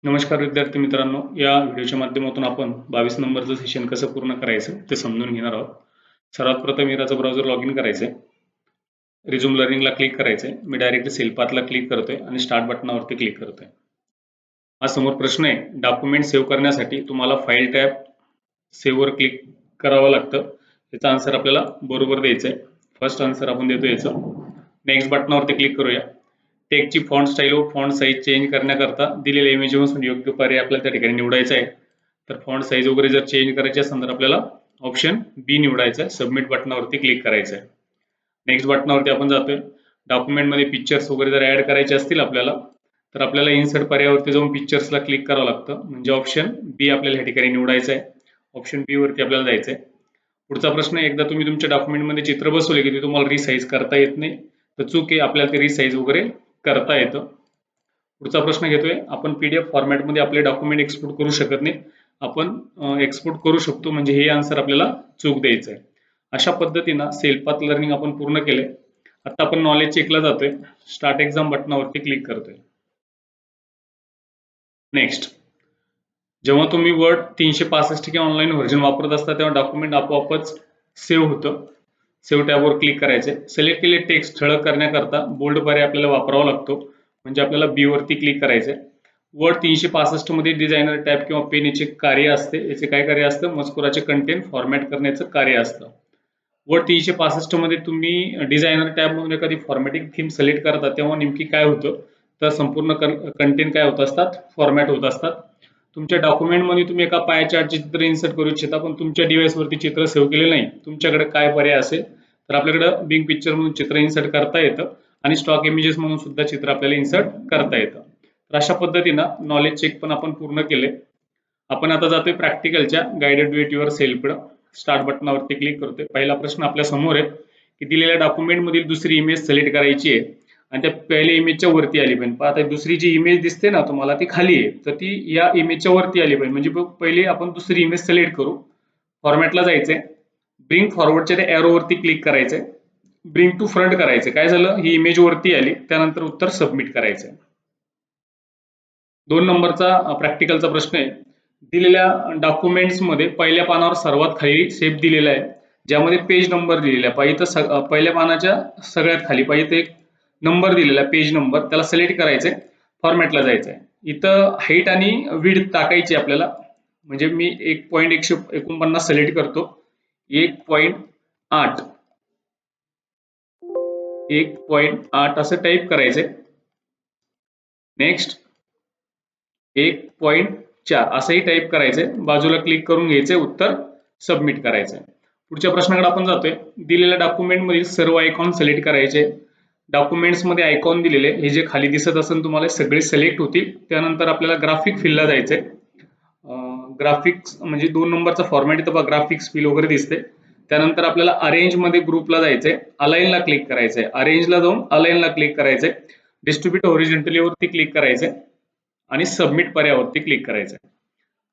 नमस्कार विद्यार्थी मित्रांनो, या व्हिडिओच्या माध्यमातून आपण 22 नंबरचं सेशन कसं पूर्ण करायचं ते समजून घेणार आहोत. सर्वात प्रथम इराचं ब्राउझर लॉग इन करायचं. रिझ्यूम लर्निंगला क्लिक करायचं. मी डायरेक्टली सेलपाथला क्लिक करतोय आणि स्टार्ट बटनावरती क्लिक करतोय. हा समोर प्रश्न आहे, डॉक्युमेंट सेव्ह करण्यासाठी तुम्हाला फाईल टॅब सेव्हवर क्लिक करावं लागतं. याचा आन्सर आपल्याला बरोबर द्यायचं आहे. फर्स्ट आन्सर आपण देतो याचं. नेक्स्ट बटनावरती क्लिक करूया. टेक्स्टची फॉन्ट स्टाईल व फॉन्ट साईज चेंज करण्याकरता दिलेल्या इमेजमधून योग्य पर्याय आपल्याला त्या ठिकाणी निवडायचा आहे. तर फॉन्ट साईज वगैरे जर चेंज करायची असेल तर आपल्याला ऑप्शन बी निवडायचा आहे. सबमिट बटनावरती क्लिक करायचं आहे. नेक्स्ट बटनावरती आपण जातोय. डॉक्युमेंटमध्ये पिक्चर्स वगैरे जर ऍड करायचे असतील आपल्याला तर आपल्याला इन्सर्ट पर्यायावरती जाऊन पिक्चर्सला क्लिक करावं लागतं. म्हणजे ऑप्शन बी आपल्याला या ठिकाणी निवडायचं आहे. ऑप्शन बी वरती आपल्याला जायचं आहे. पुढचा प्रश्न, एकदा तुम्ही तुमच्या डॉक्युमेंटमध्ये चित्र बसवले की ते तुम्हाला रिसाईज करता येत नाही, तर चूक आहे, आपल्याला ते रिसाईज वगैरे करता येतं. पुढचा प्रश्न घेतोय, आपण PDF फॉर्मॅटमध्ये आपले डॉक्युमेंट एक्सपोर्ट करू शकत नाही, आपण एक्सपोर्ट करू शकतो, म्हणजे हे आन्सर आपल्याला चूक द्यायचं आहे. अशा पद्धतीनं सेलपाथ लर्निंग आपण पूर्ण केले. आता आपण नॉलेज चेकला जातोय. स्टार्ट एक्झाम बटनावरती क्लिक करतोय. नेक्स्ट, जेव्हा तुम्ही वर्ड 365 किंवा ऑनलाईन व्हर्जन वापरत असता तेव्हा डॉक्युमेंट आपोआपच सेव्ह होतं. सेव्ह टॅबवर क्लिक करायचे. सिलेक्ट केले टेक्स्ट ठळक करण्याकरता बोल्ड पर्याय आपल्याला वापरावा लागतो, म्हणजे आपल्याला बी वरती क्लिक करायचे. वर्ड 365 मध्ये डिझायनर टॅब किंवा पेन याचे कार्य असते. याचे काय कार्य असतं? मजकुराचे कंटेंट फॉर्मॅट करण्याचं कार्य असतं. वर्ड 365 मध्ये तुम्ही डिझायनर टॅब मधून एखादी फॉर्मॅटिंग थीम सिलेक्ट करता तेव्हा नेमकी काय होतं, तर संपूर्ण कंटेंट काय होत असतात? फॉर्मॅट होत असतात. तुमच्या डॉक्युमेंटमध्ये तुम्ही एका पाय चार्टचे चित्र इन्सर्ट करू इच्छिता, पण तुमच्या डिव्हाइसवरती चित्र सेव्ह केले नाही. तुमच्याकडे काय पर्याय असेल, तर आपल्याकडे बिंग पिक्चर म्हणून चित्र इन्सर्ट करता येतं आणि स्टॉक इमेजेस म्हणून सुद्धा चित्र आपल्याला इन्सर्ट करता येतं. तर अशा पद्धतीनं नॉलेज चेक पण आपण पूर्ण केले. आपण आता जातोय प्रॅक्टिकलच्या guided do it yourself. Start बटनावरती क्लिक करतोय. पहिला प्रश्न आपल्या समोर आहे की दिलेल्या डॉक्युमेंट मधील दुसरी इमेज सिलेक्ट करायची आहे आणि त्या पहिल्या इमेजच्या वरती आली पाहिजे. आता दुसरी जी इमेज दिसते ना तुम्हाला, ती खाली आहे, तर ती या इमेजच्या वरती आली पाहिजे. म्हणजे पहिले आपण दुसरी इमेज सिलेक्ट करू. फॉर्मॅटला जायचंय. ब्रिंग फॉरवर्डच्या त्या एरो वरती क्लिक करायचंय. ब्रिंग टू फ्रंट करायचं. काय झालं, ही इमेज वरती आली, त्यानंतर उत्तर सबमिट करायचंय. 2 नंबरचा प्रॅक्टिकलचा प्रश्न आहे. दिलेल्या डॉक्युमेंट्स मध्ये पहिल्या पानावर सर्वात खाली शेप दिलेला आहे, ज्यामध्ये पेज नंबर दिलेला आहे. पाहिजे तर पहिल्या पानाच्या सगळ्यात खाली पाहिजे तर एक नंबर दिलेला आहे, पेज नंबर, त्याला सिलेक्ट करायचंय. फॉर्मॅटला जायचंय. इथं हाईट आणि विड्थ टाकायची आपल्याला. म्हणजे मी 1.149 सिलेक्ट करतो. 1.8 1.8 असं टाईप करायचंय. नेक्स्ट 1.4 असंही टाईप करायचंय. बाजूला क्लिक करून घ्यायचंय. उत्तर सबमिट करायचंय. पुढच्या प्रश्नाकडे आपण जातोय. दिलेल्या डॉक्युमेंट मधील सर्व आयकॉन सिलेक्ट करायचे. डॉक्युमेंट्स मध्ये आयकॉन दिलेले, हे जे खाली दिसत असेल तुम्हाला, सगळे सिलेक्ट होतील. त्यानंतर आपल्याला ग्राफिक फिलला जायचंय. ग्राफिक्स म्हणजे 2 नंबरचा फॉर्मॅट इथं ग्राफिक्स फिल वगैरे दिसते. त्यानंतर आपल्याला अरेंज मध्ये ग्रुपला जायचंय. अलाइनला क्लिक करायचंय. अरेंजला जाऊन अलाइनला क्लिक करायचंय. डिस्ट्रीब्यूट हॉरिझॉन्टली वरती क्लिक करायचंय आणि सबमिट पर्यायावरती क्लिक करायचंय.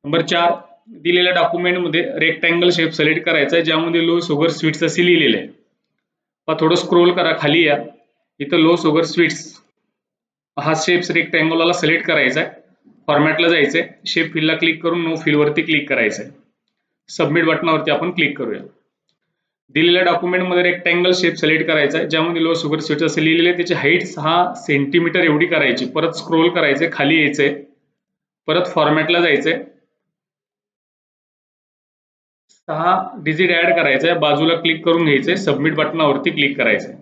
नंबर 4, दिलेल्या डॉक्युमेंट मध्ये रेक्टँगल शेप सिलेक्ट करायचा आहे, ज्यामध्ये लो शुगर स्वीट्स असे लिहिलेले आहे. थोडं स्क्रोल करा, खाली या. इथं लो शुगर स्वीट्स हा शेप रेक्टँगलला सिलेक्ट करायचा आहे. फॉर्मॅटला जायचंय. शेप फिलला क्लिक करून नो फिल वरती क्लिक करायचंय. सबमिट बटनावरती आपण क्लिक करूया. दिलेल्या डॉक्युमेंट मध्ये रेक्टँगल शेप सिलेक्ट करायचा आहे, ज्यामध्ये लो शुगर स्वीट्स असे लिहिलेले आहे. त्याची हाईट 6 सेंटीमीटर एवढी करायची. परत स्क्रोल करायचंय, खाली यायचंय. परत फॉर्मॅटला जायचंय. 6 डिजिट ऍड करायचंय. बाजूला क्लिक करून घ्यायचंय. सबमिट बटनावरती क्लिक करायचंय.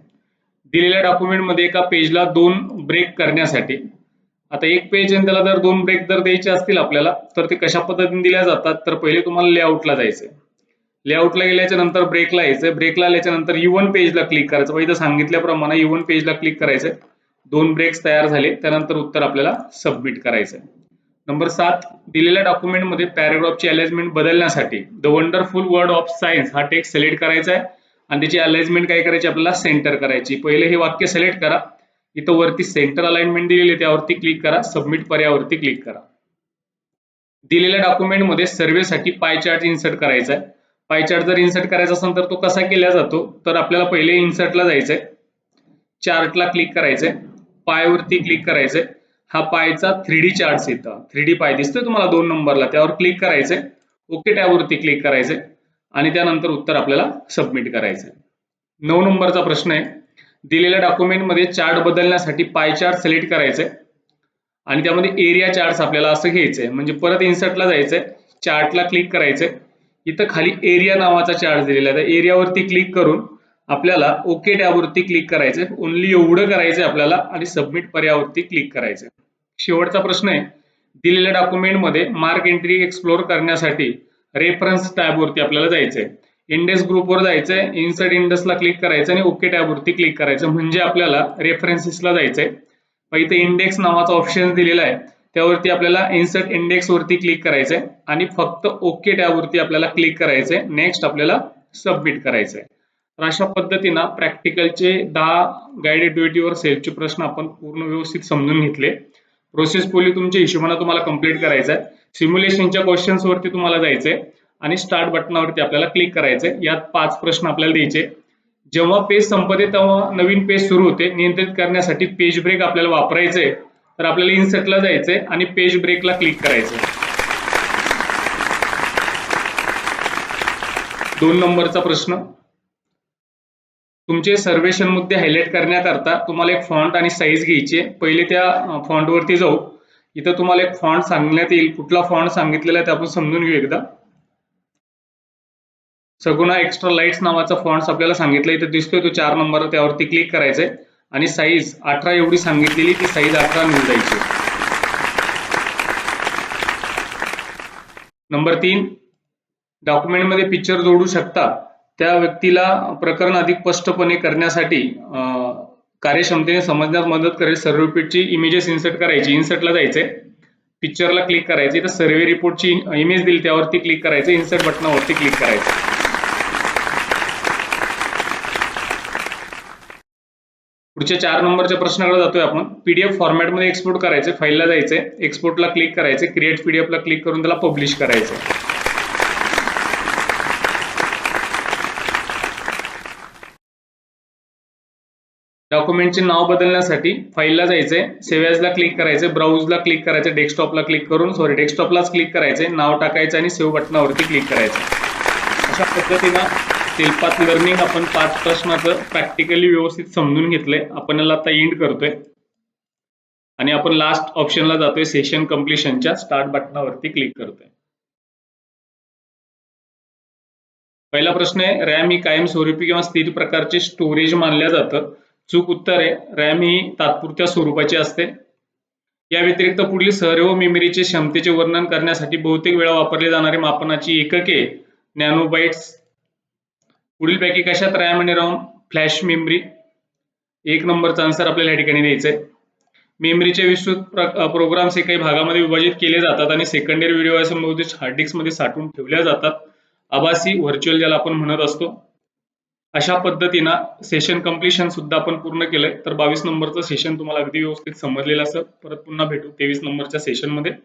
दिलेल्या डॉक्युमेंट मध्ये एका पेजला 2 ब्रेक करण्यासाठी, आता एक पेज आणि त्याला जर 2 ब्रेक जर द्यायचे असतील आपल्याला, तर ते कशा पद्धतीने दिल्या जातात, तर पहिले तुम्हाला लेआउटला जायचंय. लेआउटला गेल्याच्या नंतर ब्रेकला यायचं. ब्रेकला आल्याच्या नंतर E1 पेजला क्लिक करायचं. इथं सांगितल्याप्रमाणे E1 पेजला क्लिक करायचं. 2 ब्रेक्स तयार झाले. त्यानंतर उत्तर आपल्याला सबमिट करायचं. नंबर 7, दिलेल्या डॉक्युमेंट मध्ये पॅराग्राफची अलाइनमेंट बदलण्यासाठी the wonderful world of science हा टेक्स्ट सिलेक्ट करायचा आहे आणि त्याची अलाइनमेंट काय करायची, आपल्याला सेंटर करायची. पहिले हे वाक्य सिलेक्ट करा. इथं वरती सेंटर अलाइनमेंट दिलेली, त्यावरती क्लिक करा. सबमिट पर्यायावरती क्लिक करा. दिलेल्या डॉक्युमेंट मध्ये सर्वेसाठी पाय चार्ट इन्सर्ट करायचा आहे. पाय चार्ट जर इन्सर्ट करायचा असेल तर तो कसा केला जातो, तर आपल्याला पहिले इन्सर्टला जायचंय. चार्टला क्लिक करायचंय. पाय वरती क्लिक करायचंय. हा पायचा 3D चार्ट येतं. 3D पाय दिसतोय तुम्हाला 2 नंबरला, त्यावर क्लिक करायचंय. ओके टॅबवरती क्लिक करायचंय आणि त्यानंतर उत्तर आपल्याला सबमिट करायचंय. 9 नंबरचा प्रश्न आहे. दिलेल्या डॉक्युमेंटमध्ये चार्ट बदलण्यासाठी पाय चार्ट सिलेक्ट करायचंय आणि त्यामध्ये एरिया चार्ट आपल्याला असं घ्यायचंय. म्हणजे परत इन्सर्टला जायचंय, चार्टला क्लिक करायचंय. इथं खाली एरिया नावाचा चार्ट दिलेला आहे. त्या एरियावरती क्लिक करून आपल्याला ओके टॅबवरती क्लिक करायचंय. ओन्ली एवढं करायचंय आपल्याला आणि सबमिट पर्यायावरती क्लिक करायचंय. शेवटचा प्रश्न आहे. दिलेल्या डॉक्युमेंटमध्ये मार्क एंट्री एक्सप्लोर करण्यासाठी रेफरन्स टॅबवरती आपल्याला जायचंय. इंडेक्स ग्रुपवर जायचंय, इन्सर्ट इंडेक्सला क्लिक करायचं आणि ओके टॅबवरती क्लिक करायचं. म्हणजे आपल्याला रेफरन्सेसला जायचंय. इथे इंडेक्स नावाचा ऑप्शन दिलेला आहे, त्यावरती आपल्याला इन्सर्ट इंडेक्स वरती क्लिक करायचंय आणि फक्त ओके टॅबवरती आपल्याला क्लिक करायचंय. नेक्स्ट आपल्याला सबमिट करायचंय. तर अशा पद्धतीनं प्रॅक्टिकलचे 10 गाइड ऍक्टिव्हिटीवर सेल्फचे प्रश्न आपण पूर्ण व्यवस्थित समजून घेतले. प्रोसेस पोली तुमच्या हिशोबाने तुम्हाला कंप्लीट करायचं आहे. सिम्युलेशनच्या क्वेश्चन्स वरती तुम्हाला जायचंय आणि स्टार्ट बटनावरती आपल्याला क्लिक करायचंय. यात 5 प्रश्न आपल्याला द्यायचे. जेव्हा पेज संपते तेव्हा नवीन पेज सुरू होते. नियंत्रित करण्यासाठी पेज ब्रेक आपल्याला वापरायचंय. तर आपल्याला इन्सर्टला जायचंय आणि पेज ब्रेकला क्लिक करायचंय. 2 नंबरचा प्रश्न. तुमचे सर्वेक्षण मुद्दे हायलाइट करण्याकरता तुम्हाला एक फॉन्ट आणि साईज घ्यायची. पहिले त्या फॉन्ट वरती जाऊ. इथं तुम्हाला एक फॉन्ट सांगण्यात येईल. कुठला फॉन्ट सांगितलेला आहे ते आपण समजून घेऊ एकदा. सगुणा एक्स्ट्रा लाईट्स नावाचा फॉन्ट आपल्याला सांगितलं, इथे दिसतोय तो 4 नंबर, त्यावरती क्लिक करायचंय आणि साईज 18 एवढी सांगितलेली, ती साईज 18 निवडायची. नंबर 3, डॉक्युमेंटमध्ये पिक्चर जोडू शकता त्या व्यक्तीला प्रकरण अधिक स्पष्टपणे करण्यासाठी कार्यक्षमतेने समजण्यास मदत करेल सर्व्हे रिपोर्टची इमेजेस इन्सर्ट करायची. इन्सर्टला जायचंय, पिक्चरला क्लिक करायचे, तर सर्व्हे रिपोर्टची इमेज दिली त्यावरती क्लिक करायचं, इन्सर्ट बटनावरती क्लिक करायचं. पुढच्या 4 नंबरच्या प्रश्नाकडे जातोय आपण. पीडीएफ फॉर्मॅटमध्ये एक्सपोर्ट करायचे. फाईलला जायचंय, एक्सपोर्टला क्लिक करायचे, क्रिएट पीडीएफला क्लिक करून त्याला पब्लिश करायचं. डॉक्युमेंटचे नाव बदलण्यासाठी फाईलला जायचंय, सेव्ह ॲजला क्लिक करायचं, ब्राउजला क्लिक करायचं, डेस्कटॉपला क्लिक करून डेस्कटॉपलाच क्लिक करायचंय, नाव टाकायचं आणि सेव्ह बटनावरती क्लिक करायचं. अशा पद्धतीनं सेल्फपाथ लर्निंग आपण 5 प्रश्नाचं प्रॅक्टिकली व्यवस्थित समजून घेतलंय. आपण याला आता एंड करतोय आणि आपण लास्ट ऑप्शनला जातोय, सेशन कम्प्लिशनच्या स्टार्ट बटनावरती क्लिक करतोय. पहिला प्रश्न आहे, रॅम ही कायमस्वरूपी किंवा स्थिर प्रकारचे स्टोरेज मानल्या जातं. चूक उत्तर आहे, रॅम ही तात्पुरत्या स्वरूपाची असते. या व्यतिरिक्त पुढील सर्व मेमरीचे क्षमतेचे वर्णन करण्यासाठी बहुतेक वेळा वापरले जाणारे मापनाची एकके नॅनोबाइट्स. पुढीलपैकी कशात रॅम आणि रॉम फ्लॅश मेमरी? 1 नंबरचा आन्सर आपल्याला या ठिकाणी द्यायचा आहे. मेमरीचे विस्तृत प्रोग्राम्स हे काही भागामध्ये विभाजित केले जातात आणि सेकंडरी व्हिडिओ हार्ड डिस्क मध्ये साठवून ठेवल्या जातात. आभासी व्हर्च्युअल ज्याला आपण म्हणत असतो. अशा पद्धतीनं सेशन कम्प्लिशन सुद्धा आपण पूर्ण केलंय. तर 22 नंबरचं सेशन तुम्हाला अगदी व्यवस्थित समजलेलं असेल. परत पुन्हा भेटू 23 नंबरच्या सेशन मध्ये.